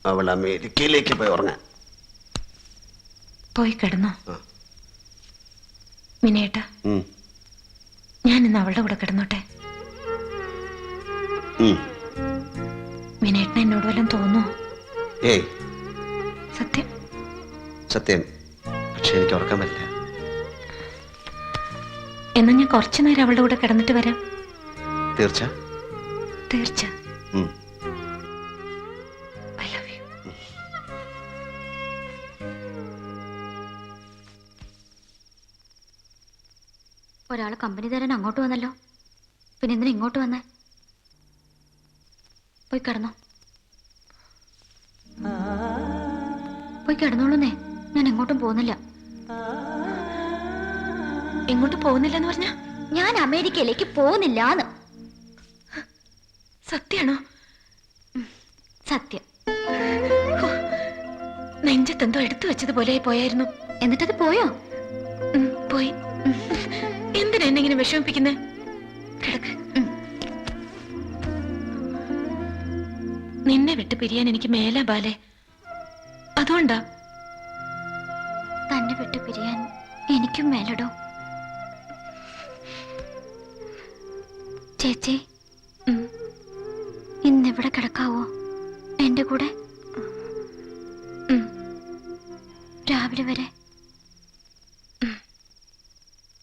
അവൾ അമേരിക്കയിലേക്ക് പോയി ഉറങ്ങാൻ. പോയി കിടന്നോ മിനിയേട്ടാ? ഞാൻ ഇന്ന് അവളുടെ കൂടെ കിടന്നോട്ടെ? മിനിയേട്ടന് എന്നോട് വല്ലതും തോന്നോ? ഏയ് സത്യം സത്യം. പക്ഷെ എനിക്ക് ഉറക്കാൻ പറ്റില്ല. എന്നാ ഞാൻ കുറച്ചു നേരം അവളുടെ കൂടെ കിടന്നിട്ട് വരാം. തീർച്ച തീർച്ച. I love you. ഒരാള് കമ്പനി തരാൻ അങ്ങോട്ട് വന്നല്ലോ. പിന്നെ എന്തിനാ ഇങ്ങോട്ട് വന്നേ? പോയി കിടന്നോ. പോയി കിടന്നോളൂന്നേ. ഞാൻ എങ്ങോട്ടും പോകുന്നില്ല. എങ്ങോട്ടും പോകുന്നില്ലെന്ന് പറഞ്ഞ? ഞാൻ അമേരിക്കയിലേക്ക് പോകുന്നില്ലാന്ന്. സത്യാണോ? സത്യം. നെഞ്ചത്തെന്തോ എടുത്തു വെച്ചതുപോലെ പോയായിരുന്നു. എന്നിട്ടത് പോയോ? പോയി. എന്തിനാ എന്നെ ഇങ്ങനെ വിഷമിപ്പിക്കുന്നേ? കിടക്ക്. നിന്നെ വിട്ട് പിരിയാൻ എനിക്ക് മേലാ ബാലേ. അതുകൊണ്ടാ. തന്നെ വിട്ട് പിരിയാൻ എനിക്കും മേലടോ. ചേച്ചി ഇന്നിവിടെ കിടക്കാവോ എന്റെ കൂടെ? രാവിലെ വരെ.